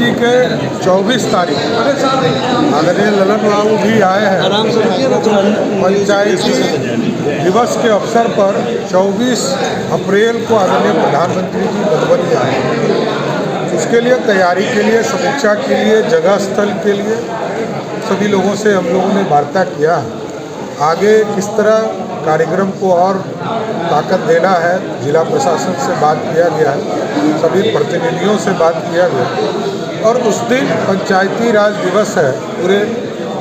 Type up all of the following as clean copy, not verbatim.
जी के 24 तारीख आदरणीय ललन बाबू भी आए हैं। पंचायती दिवस के अवसर पर 24 अप्रैल को आदरणीय प्रधानमंत्री जी मधुबनी आए हैं। उसके लिए तैयारी के लिए, समीक्षा के लिए, जगह स्थल के लिए सभी लोगों से हम लोगों ने वार्ता किया। आगे किस तरह कार्यक्रम को और ताकत देना है, जिला प्रशासन से बात किया गया है, सभी प्रतिनिधियों से बात किया गया। और उस दिन पंचायती राज दिवस है,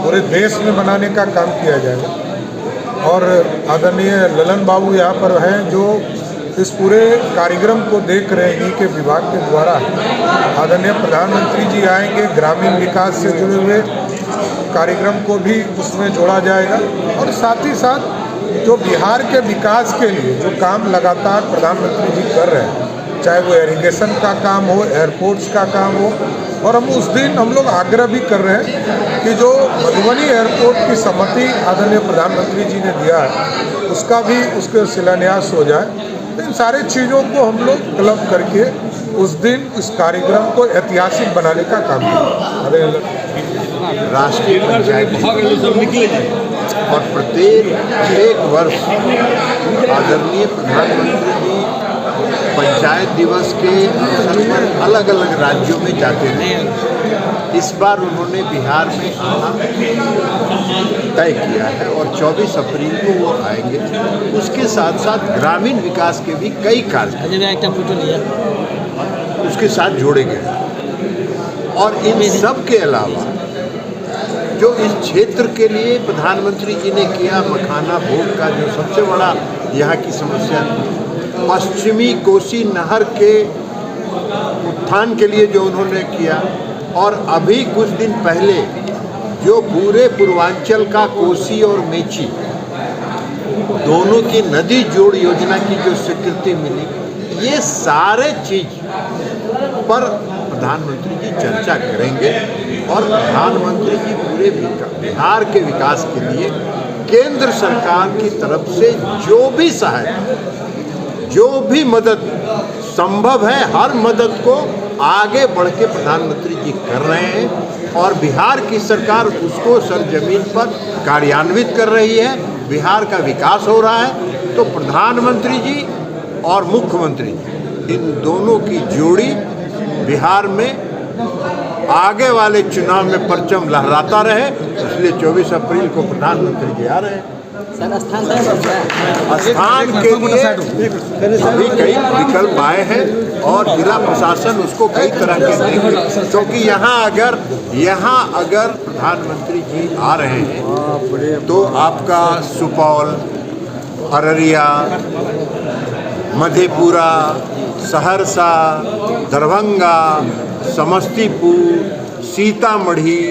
पूरे देश में मनाने का काम किया जाएगा। और आदरणीय ललन बाबू यहाँ पर हैं जो इस पूरे कार्यक्रम को देख रहे हैं। इन्हीं के विभाग के द्वारा आदरणीय प्रधानमंत्री जी आएंगे, ग्रामीण विकास से जुड़े हुए कार्यक्रम को भी उसमें जोड़ा जाएगा। और साथ ही साथ जो बिहार के विकास के लिए जो काम लगातार प्रधानमंत्री जी कर रहे हैं, चाहे वो इरिगेशन का काम हो, एयरपोर्ट्स का काम हो। और उस दिन हम लोग आग्रह भी कर रहे हैं कि जो मधुबनी एयरपोर्ट की सहमति आदरणीय प्रधानमंत्री जी ने दिया है, उसका भी उसके शिलान्यास हो जाए। तो इन सारे चीज़ों को हम लोग क्लब करके उस दिन इस कार्यक्रम को ऐतिहासिक बनाने का काम करें। राष्ट्रीय पंचायत और प्रत्येक वर्ष आदरणीय प्रधानमंत्री जी पंचायत दिवस के अवसर पर अलग अलग राज्यों में जाते हैं। इस बार उन्होंने बिहार में आना तय किया है और 24 अप्रैल को वो आएंगे। उसके साथ साथ ग्रामीण विकास के भी कई कार्य उसके साथ जोड़े गए। और इन सब के अलावा जो इस क्षेत्र के लिए प्रधानमंत्री जी ने किया, मखाना भोग का जो सबसे बड़ा यहाँ की समस्या, पश्चिमी कोसी नहर के उत्थान के लिए जो उन्होंने किया, और अभी कुछ दिन पहले जो पूरे पूर्वांचल का कोसी और मेची दोनों की नदी जोड़ योजना की जो स्वीकृति मिली, ये सारे चीज पर प्रधानमंत्री जी चर्चा करेंगे। और प्रधानमंत्री जी पूरे बिहार के विकास के लिए केंद्र सरकार की तरफ से जो भी सहायता, जो भी मदद संभव है, हर मदद को आगे बढ़ के प्रधानमंत्री जी कर रहे हैं। और बिहार की सरकार उसको सरजमीन पर कार्यान्वित कर रही है। बिहार का विकास हो रहा है। तो प्रधानमंत्री जी और मुख्यमंत्री जी, इन दोनों की जोड़ी बिहार में आगे वाले चुनाव में परचम लहराता रहे। इसलिए 24 अप्रैल को प्रधानमंत्री जी आ रहे हैं। स्थान के लिए अभी कई विकल्प आए हैं और जिला प्रशासन उसको कई तरह के देंगे। क्योंकि यहाँ अगर प्रधानमंत्री जी आ रहे हैं तो आपका सुपौल, अररिया, मधेपुरा, सहरसा, दरभंगा, समस्तीपुर, सीतामढ़ी,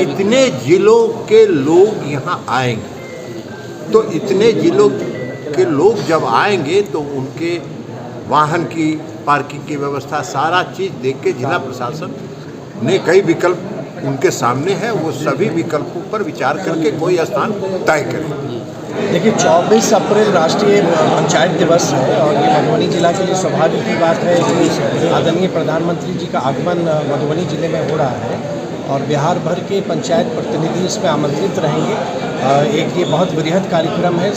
इतने जिलों के लोग यहाँ आएंगे। तो इतने जिलों के लोग जब आएंगे तो उनके वाहन की पार्किंग की व्यवस्था, सारा चीज़ देख के जिला प्रशासन ने कई विकल्प उनके सामने है, वो सभी विकल्पों पर विचार करके कोई स्थान तय करें। देखिए, 24 अप्रैल राष्ट्रीय पंचायत दिवस है और ये मधुबनी जिला के लिए स्वाभाविक की बात है कि आदरणीय प्रधानमंत्री जी का आगमन मधुबनी जिले में हो रहा है और बिहार भर के पंचायत प्रतिनिधि इसमें आमंत्रित रहेंगे। एक ये बहुत वृहद कार्यक्रम है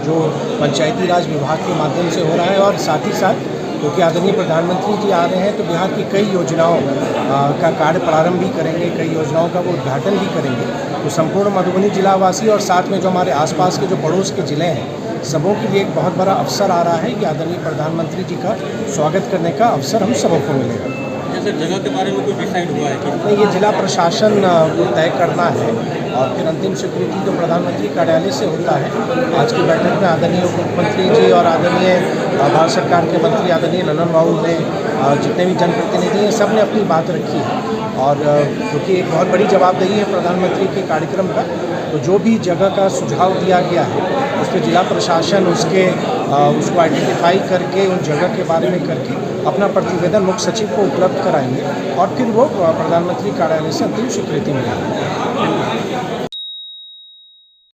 जो पंचायती राज विभाग के माध्यम से हो रहा है। और साथ ही साथ क्योंकि आदरणीय प्रधानमंत्री जी आ रहे हैं तो बिहार की कई योजनाओं का कार्य प्रारंभ भी करेंगे, कई योजनाओं का वो उद्घाटन भी करेंगे। तो संपूर्ण मधुबनी जिलावासी और साथ में जो हमारे आसपास के जो पड़ोस के ज़िले हैं, सबों के लिए एक बहुत बड़ा अवसर आ रहा है कि आदरणीय प्रधानमंत्री जी का स्वागत करने का अवसर हम सबों को मिलेगा। जैसे जगह के बारे में कुछ डिसाइड हुआ है कि नहीं, ये जिला प्रशासन को तय करना है और फिर अंतिम स्वीकृति तो प्रधानमंत्री कार्यालय से होता है। आज की बैठक में आदरणीय मुख्यमंत्री जी और आदरणीय भारत सरकार के मंत्री आदरणीय ललन बाबू ने, जितने भी जनप्रतिनिधि हैं, सब ने अपनी बात रखी है। और क्योंकि एक बहुत बड़ी जवाबदेही है प्रधानमंत्री के कार्यक्रम का, तो जो भी जगह का सुझाव दिया गया है उस पर जिला प्रशासन उसको आइडेंटिफाई करके उन जगह के बारे में करके अपना प्रतिवेदन मुख्य सचिव को उपलब्ध कराएंगे और फिर वो प्रधानमंत्री कार्यालय से अंतिम स्वीकृति मिलेगी।